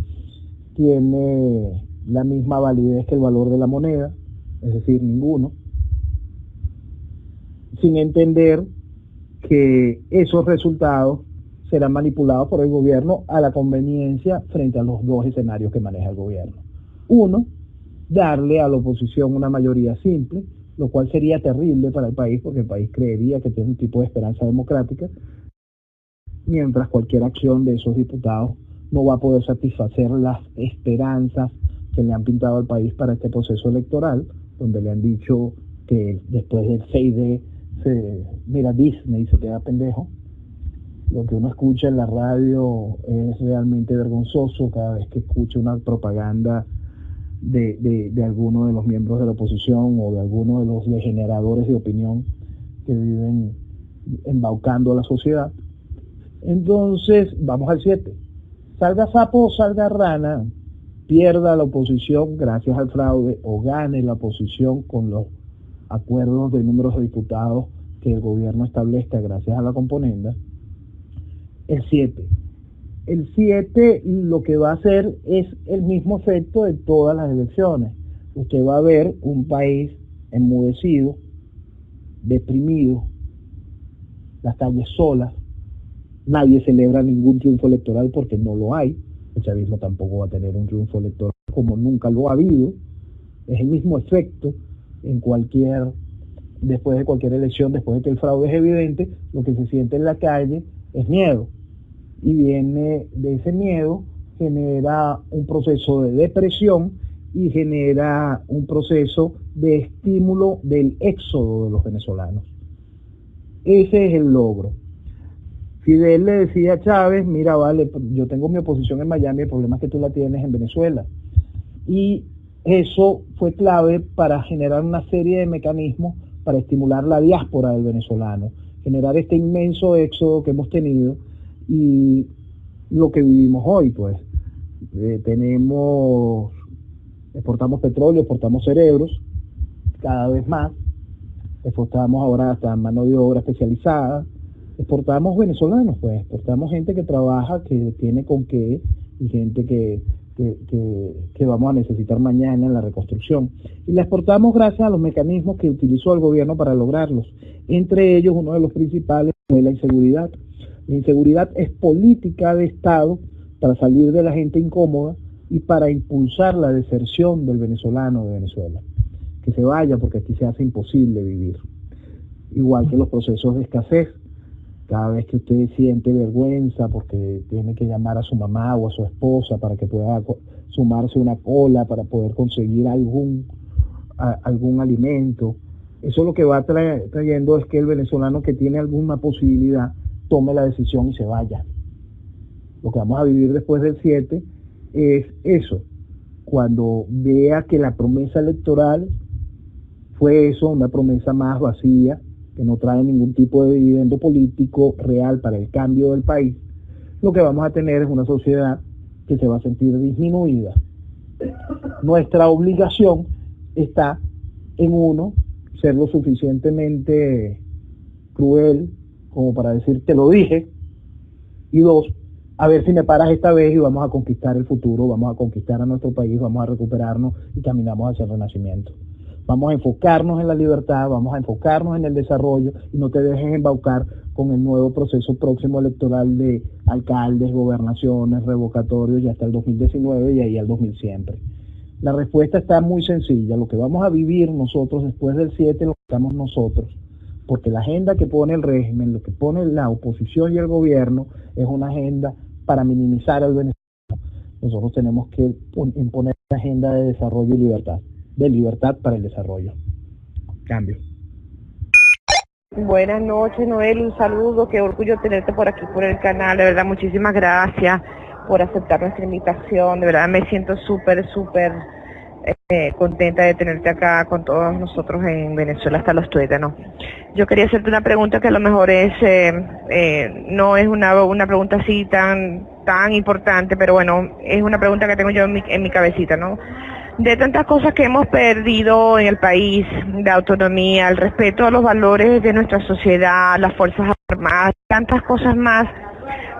tiene la misma validez que el valor de la moneda, es decir, ninguno, sin entender que esos resultados serán manipulados por el gobierno a la conveniencia frente a los dos escenarios que maneja el gobierno. Uno, darle a la oposición una mayoría simple, lo cual sería terrible para el país, porque el país creería que tiene un tipo de esperanza democrática, mientras cualquier acción de esos diputados no va a poder satisfacer las esperanzas que le han pintado al país para este proceso electoral, donde le han dicho que después del 6D mira Disney y se queda pendejo. Lo que uno escucha en la radio es realmente vergonzoso cada vez que escucha una propaganda de alguno de los miembros de la oposición o de alguno de los degeneradores de opinión que viven embaucando a la sociedad. Entonces, vamos al 7. Salga sapo o salga rana, pierda la oposición gracias al fraude o gane la oposición con los acuerdos de números de diputados que el gobierno establezca gracias a la componenda. El 7. El 7 lo que va a hacer es el mismo efecto de todas las elecciones. Usted va a ver un país enmudecido, deprimido, las calles solas, nadie celebra ningún triunfo electoral porque no lo hay. El chavismo tampoco va a tener un triunfo electoral como nunca lo ha habido. Es el mismo efecto después de cualquier elección, después de que el fraude es evidente, lo que se siente en la calle es miedo. Y viene de ese miedo, genera un proceso de depresión y genera un proceso de estímulo del éxodo de los venezolanos. Ese es el logro. Fidel le decía a Chávez, mira, vale, yo tengo mi oposición en Miami, el problema es que tú la tienes en Venezuela. Y eso fue clave para generar una serie de mecanismos para estimular la diáspora del venezolano, generar este inmenso éxodo que hemos tenido y lo que vivimos hoy, pues. Exportamos petróleo, exportamos cerebros, cada vez más, exportamos ahora hasta mano de obra especializada, exportamos venezolanos, pues, exportamos gente que trabaja, que tiene con qué, y gente que vamos a necesitar mañana en la reconstrucción. Y la exportamos gracias a los mecanismos que utilizó el gobierno para lograrlos. Entre ellos, uno de los principales fue la inseguridad. La inseguridad es política de Estado para salir de la gente incómoda y para impulsar la deserción del venezolano de Venezuela. Que se vaya porque aquí se hace imposible vivir. Igual que los procesos de escasez. Cada vez que usted siente vergüenza porque tiene que llamar a su mamá o a su esposa para que pueda sumarse una cola para poder conseguir algún alimento, eso lo que va trayendo es que el venezolano que tiene alguna posibilidad tome la decisión y se vaya. Lo que vamos a vivir después del 7 es eso, cuando vea que la promesa electoral fue eso, una promesa más vacía, que no trae ningún tipo de dividendo político real para el cambio del país, lo que vamos a tener es una sociedad que se va a sentir disminuida. Nuestra obligación está en uno, ser lo suficientemente cruel como para decir te lo dije, y dos, a ver si me paras esta vez y vamos a conquistar el futuro, vamos a conquistar a nuestro país, vamos a recuperarnos y caminamos hacia el renacimiento. Vamos a enfocarnos en la libertad, vamos a enfocarnos en el desarrollo y no te dejes embaucar con el nuevo proceso próximo electoral de alcaldes, gobernaciones, revocatorios y hasta el 2019 y ahí al 2000 siempre. La respuesta está muy sencilla. Lo que vamos a vivir nosotros después del 7 lo estamos nosotros, porque la agenda que pone el régimen, lo que pone la oposición y el gobierno es una agenda para minimizar al venezolano. Nosotros tenemos que imponer una agenda de desarrollo y libertad. De libertad para el desarrollo. Cambio. Buenas noches, Noel, un saludo, qué orgullo tenerte por aquí, por el canal, de verdad, muchísimas gracias por aceptar nuestra invitación, de verdad me siento súper contenta de tenerte acá con todos nosotros en Venezuela hasta los tuétanos. Yo quería hacerte una pregunta que a lo mejor no es una pregunta así tan importante, pero bueno, es una pregunta que tengo yo en mi cabecita, ¿no? De tantas cosas que hemos perdido en el país, de autonomía, el respeto a los valores de nuestra sociedad, las Fuerzas Armadas, tantas cosas más,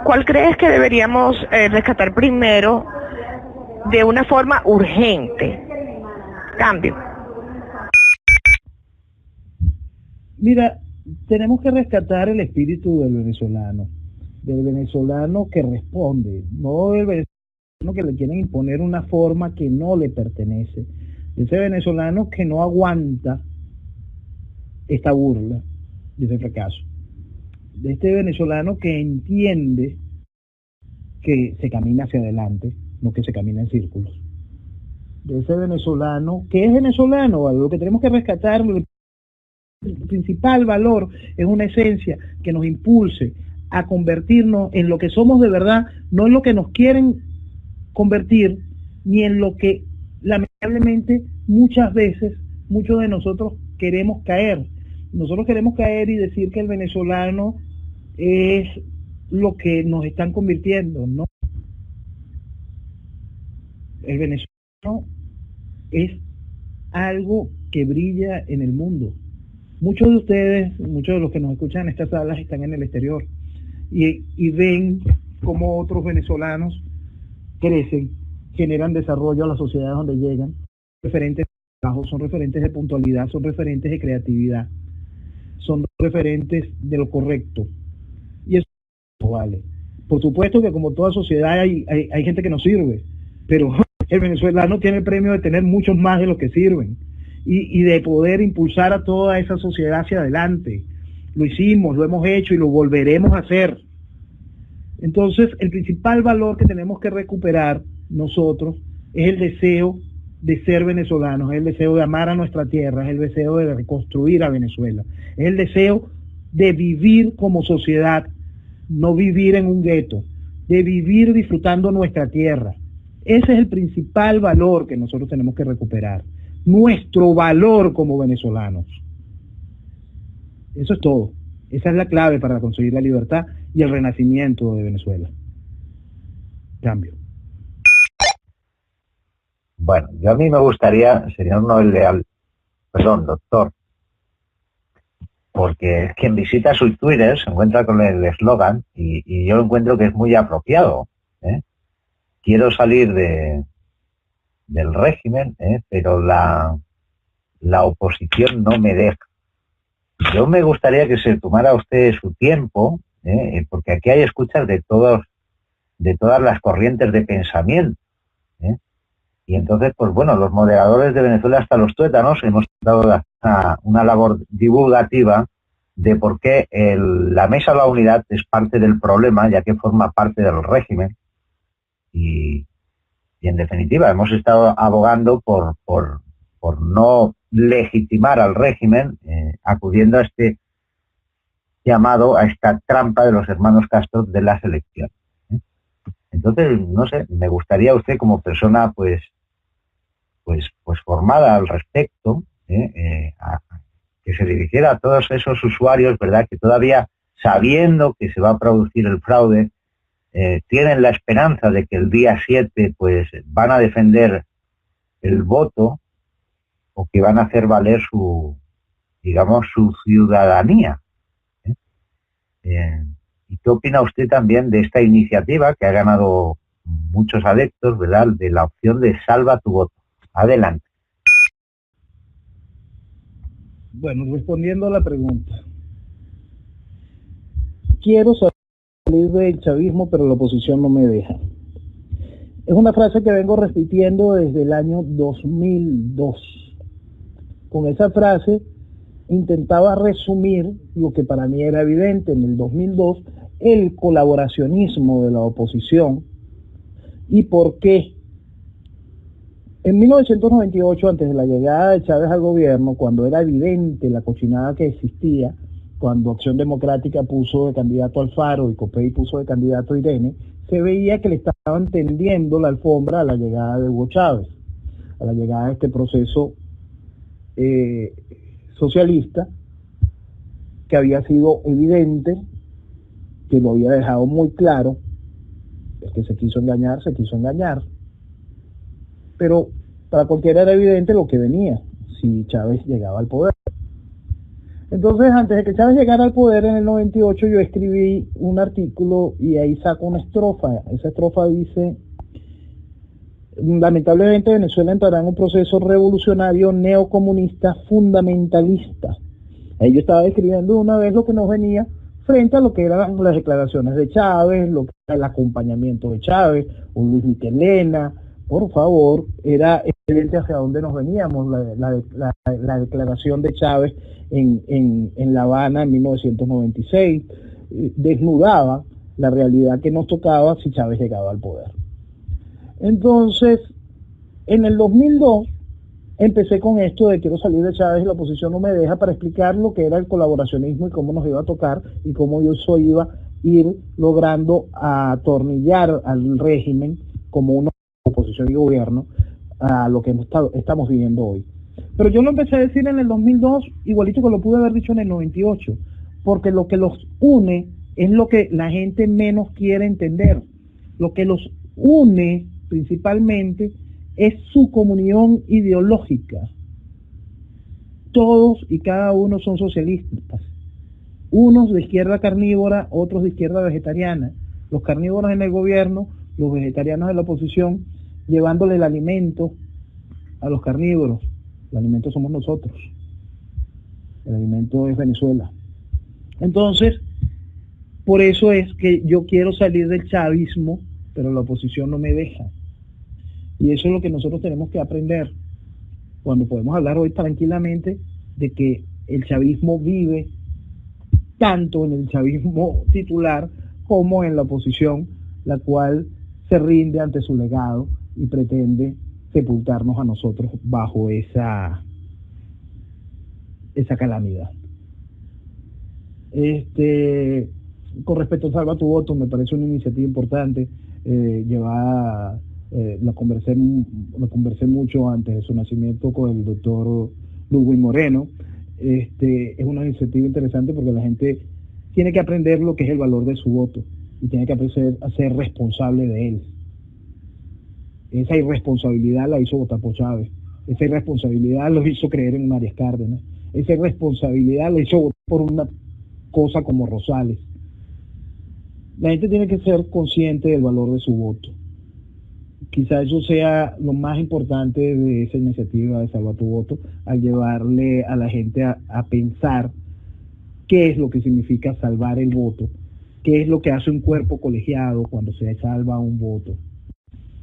¿cuál crees que deberíamos rescatar primero de una forma urgente? Cambio. Mira, tenemos que rescatar el espíritu del venezolano que responde, no del venezolano que le quieren imponer una forma que no le pertenece, ese venezolano que no aguanta esta burla, ese fracaso, de este venezolano que entiende que se camina hacia adelante, no que se camina en círculos, de ese venezolano que es venezolano. Lo que tenemos que rescatar, el principal valor es una esencia que nos impulse a convertirnos en lo que somos de verdad, no en lo que nos quieren convertir, ni en lo que lamentablemente muchas veces muchos de nosotros queremos caer. Nosotros queremos caer y decir que el venezolano es lo que nos están convirtiendo, ¿no? El venezolano es algo que brilla en el mundo. Muchos de ustedes, muchos de los que nos escuchan en estas salas están en el exterior y ven cómo otros venezolanos crecen, generan desarrollo a las sociedades donde llegan, referentes de trabajo, son referentes de puntualidad, son referentes de creatividad, son referentes de lo correcto. Y eso vale. Por supuesto que como toda sociedad hay gente que no sirve, pero el venezolano tiene el premio de tener muchos más de los que sirven y de poder impulsar a toda esa sociedad hacia adelante. Lo hicimos, lo hemos hecho y lo volveremos a hacer. Entonces, el principal valor que tenemos que recuperar nosotros es el deseo de ser venezolanos, es el deseo de amar a nuestra tierra, es el deseo de reconstruir a Venezuela, es el deseo de vivir como sociedad, no vivir en un gueto, de vivir disfrutando nuestra tierra. Ese es el principal valor que nosotros tenemos que recuperar, nuestro valor como venezolanos. Eso es todo. Esa es la clave para conseguir la libertad y el renacimiento de Venezuela. Cambio. Bueno, yo a mí me gustaría, señor Noel Leal, perdón, doctor, porque quien visita su Twitter se encuentra con el eslogan y yo encuentro que es muy apropiado. Quiero salir del régimen, pero la oposición no me deja. Yo me gustaría que se tomara usted su tiempo, porque aquí hay escuchas de todas las corrientes de pensamiento. Y entonces, pues bueno, los moderadores de Venezuela hasta los tuétanos hemos dado una labor divulgativa de por qué la Mesa de la Unidad es parte del problema, ya que forma parte del régimen. Y en definitiva, hemos estado abogando por no legitimar al régimen, acudiendo a este llamado, a esta trampa de los hermanos Castro de las elecciones. Entonces, no sé, me gustaría usted como persona pues formada al respecto, que se dirigiera a todos esos usuarios, ¿verdad?, que todavía, sabiendo que se va a producir el fraude, tienen la esperanza de que el día 7 pues van a defender el voto o que van a hacer valer su ciudadanía. ¿Y qué opina usted también de esta iniciativa que ha ganado muchos adeptos, ¿verdad?, de la opción de salva tu voto? Adelante. Bueno, respondiendo a la pregunta. Quiero salir del chavismo, pero la oposición no me deja. Es una frase que vengo repitiendo desde el año 2002. Con esa frase intentaba resumir lo que para mí era evidente en el 2002, el colaboracionismo de la oposición y por qué. En 1998, antes de la llegada de Chávez al gobierno, cuando era evidente la cochinada que existía, cuando Acción Democrática puso de candidato a Alfaro y Copey puso de candidato a Irene, se veía que le estaban tendiendo la alfombra a la llegada de Hugo Chávez. a la llegada de este proceso socialista, que había sido evidente, que lo había dejado muy claro. El que se quiso engañar, pero para cualquiera era evidente lo que venía si Chávez llegaba al poder. Entonces, antes de que Chávez llegara al poder en el 98, yo escribí un artículo y ahí saco una estrofa. Esa estrofa dice: lamentablemente Venezuela entrará en un proceso revolucionario neocomunista fundamentalista. Ahí yo estaba describiendo una vez lo que nos venía frente a lo que eran las declaraciones de Chávez, lo que era el acompañamiento de Chávez, o Luis Michelena. Por favor, era evidente hacia dónde nos veníamos. La declaración de Chávez en La Habana en 1996 desnudaba la realidad que nos tocaba si Chávez llegaba al poder. Entonces, en el 2002, empecé con esto de quiero salir de Chávez y la oposición no me deja, para explicar lo que era el colaboracionismo y cómo nos iba a tocar y cómo yo iba a ir logrando atornillar al régimen como una oposición y gobierno a lo que estamos viviendo hoy. Pero yo lo empecé a decir en el 2002, igualito que lo pude haber dicho en el 98, porque lo que los une es lo que la gente menos quiere entender. Lo que los une principalmente es su comunión ideológica. Todos y cada uno son socialistas, unos de izquierda carnívora, otros de izquierda vegetariana, los carnívoros en el gobierno, los vegetarianos en la oposición, llevándole el alimento a los carnívoros. El alimento somos nosotros, el alimento es Venezuela. Entonces, por eso es que yo quiero salir del chavismo, pero la oposición no me deja. Y eso es lo que nosotros tenemos que aprender, cuando podemos hablar hoy tranquilamente de que el chavismo vive tanto en el chavismo titular como en la oposición, la cual se rinde ante su legado y pretende sepultarnos a nosotros bajo esa calamidad. Con respecto a Salva tu Voto, me parece una iniciativa importante. La conversé mucho antes de su nacimiento con el doctor Ludwig Moreno. Es una iniciativa interesante porque la gente tiene que aprender lo que es el valor de su voto y tiene que aprender a ser responsable de él. Esa irresponsabilidad la hizo votar por Chávez, esa irresponsabilidad lo hizo creer en Arias Cárdenas, esa irresponsabilidad la hizo votar por una cosa como Rosales. La gente tiene que ser consciente del valor de su voto. Quizá eso sea lo más importante de esa iniciativa de Salva tu Voto, al llevarle a la gente a pensar qué es lo que significa salvar el voto, qué es lo que hace un cuerpo colegiado cuando se salva un voto.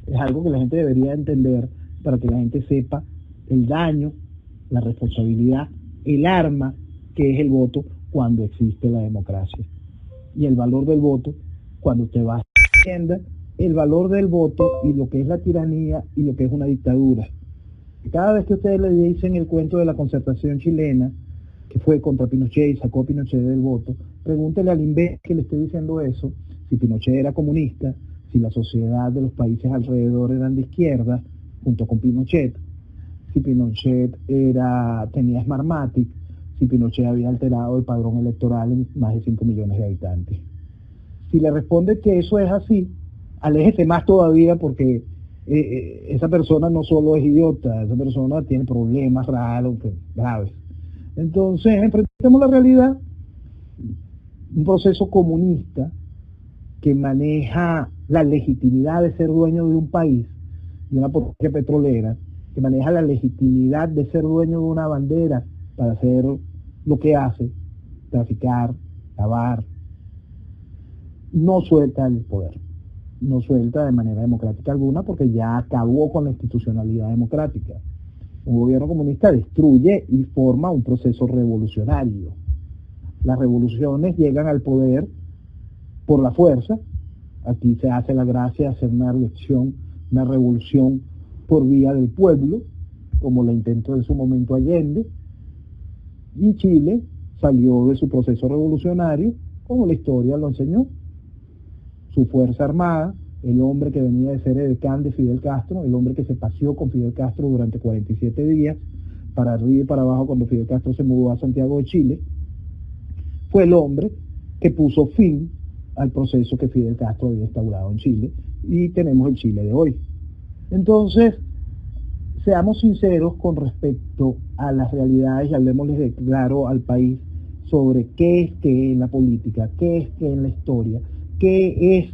Es algo que la gente debería entender para que la gente sepa el daño, la responsabilidad, el arma que es el voto cuando existe la democracia. Y el valor del voto cuando usted va a entienda el valor del voto y lo que es la tiranía y lo que es una dictadura. Cada vez que ustedes le dicen el cuento de la concertación chilena, que fue contra Pinochet y sacó a Pinochet del voto, pregúntele al imbécil que le esté diciendo eso, si Pinochet era comunista, si la sociedad de los países alrededor eran de izquierda, junto con Pinochet, si Pinochet tenía Smartmatic, si Pinochet había alterado el padrón electoral en más de 5 millones de habitantes. Si le responde que eso es así, aléjese más todavía, porque esa persona no solo es idiota, esa persona tiene problemas raros, graves. Entonces, enfrentemos la realidad, un proceso comunista que maneja la legitimidad de ser dueño de un país, de una potencia petrolera, que maneja la legitimidad de ser dueño de una bandera para hacer lo que hace, traficar, lavar, no suelta el poder, no suelta de manera democrática alguna, porque ya acabó con la institucionalidad democrática. Un gobierno comunista destruye y forma un proceso revolucionario. Las revoluciones llegan al poder por la fuerza. Aquí se hace la gracia de hacer una revolución por vía del pueblo, como la intentó en su momento Allende, y Chile salió de su proceso revolucionario, como la historia lo enseñó. Su fuerza armada el hombre que venía de ser edecán de Fidel Castro, el hombre que se paseó con Fidel Castro durante 47 días, para arriba y para abajo cuando Fidel Castro se mudó a Santiago de Chile, fue el hombre que puso fin al proceso que Fidel Castro había instaurado en Chile, y tenemos el Chile de hoy. Entonces, seamos sinceros con respecto a las realidades y hablemosles de claro al país sobre qué es que en la política, qué es que en la historia, qué es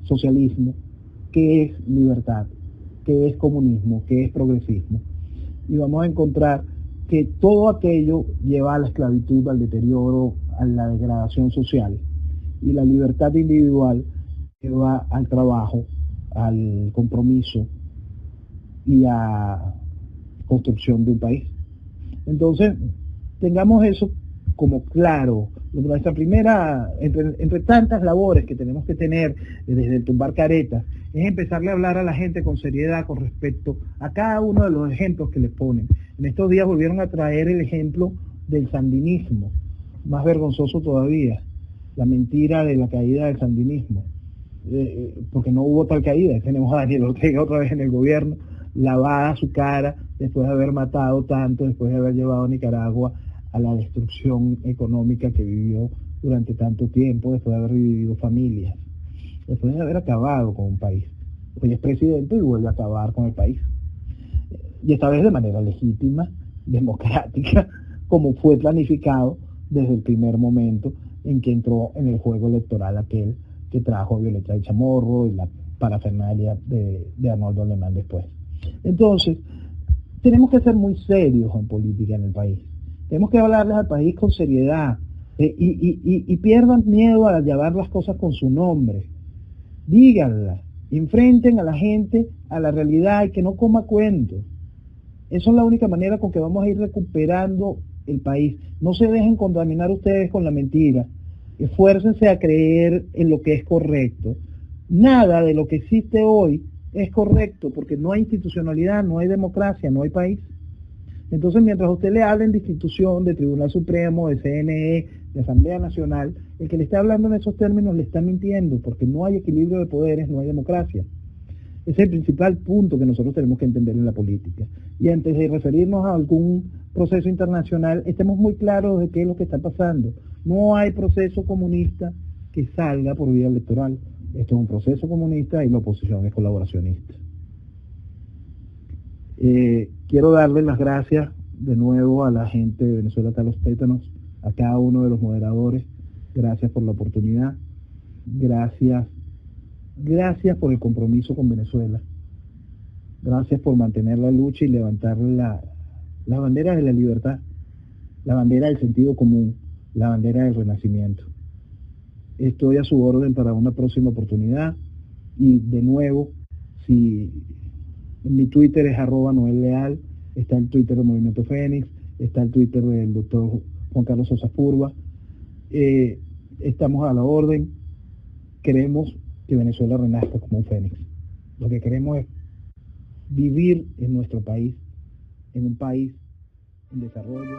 socialismo, qué es libertad, qué es comunismo, qué es progresismo. Y vamos a encontrar que todo aquello lleva a la esclavitud, al deterioro, a la degradación social, y la libertad individual lleva al trabajo, al compromiso y a construcción de un país. Entonces, tengamos eso como claro. Nuestra primera, entre tantas labores que tenemos que tener desde el tumbar caretas, es empezarle a hablar a la gente con seriedad con respecto a cada uno de los ejemplos que les ponen. En estos días volvieron a traer el ejemplo del sandinismo, más vergonzoso todavía, la mentira de la caída del sandinismo, porque no hubo tal caída. Tenemos a Daniel Ortega otra vez en el gobierno, lavada su cara después de haber matado tanto, después de haber llevado a Nicaragua a la destrucción económica que vivió durante tanto tiempo, después de haber dividido familias, después de haber acabado con un país. Hoy es presidente y vuelve a acabar con el país. Y esta vez de manera legítima, democrática, como fue planificado desde el primer momento en que entró en el juego electoral aquel que trajo a Violeta de Chamorro y la parafernalia de Arnoldo Alemán después. Entonces, tenemos que ser muy serios en política en el país. Tenemos que hablarles al país con seriedad y pierdan miedo a llamar las cosas con su nombre. Díganlas, enfrenten a la gente a la realidad y que no coma cuentos. Esa es la única manera con que vamos a ir recuperando el país. No se dejen contaminar ustedes con la mentira. Esfuércense a creer en lo que es correcto. Nada de lo que existe hoy es correcto, porque no hay institucionalidad, no hay democracia, no hay país. Entonces, mientras usted le hablen de institución, de Tribunal Supremo, de CNE, de Asamblea Nacional, el que le esté hablando en esos términos le está mintiendo, porque no hay equilibrio de poderes, no hay democracia. Ese es el principal punto que nosotros tenemos que entender en la política. Y antes de referirnos a algún proceso internacional, estemos muy claros de qué es lo que está pasando. No hay proceso comunista que salga por vía electoral. Esto es un proceso comunista y la oposición es colaboracionista. Quiero darle las gracias de nuevo a la gente de Venezuela hasta los tétanos, a cada uno de los moderadores. Gracias por la oportunidad. Gracias por el compromiso con Venezuela. Gracias por mantener la lucha y levantar la bandera de la libertad, la bandera del sentido común, la bandera del renacimiento. Estoy a su orden para una próxima oportunidad y de nuevo, si mi Twitter es @NoelLeal, está el Twitter del Movimiento Fénix, está el Twitter del doctor Juan Carlos Sosa Purba. Estamos a la orden. Queremos que Venezuela renazca como un fénix. Lo que queremos es vivir en nuestro país, en un país en desarrollo.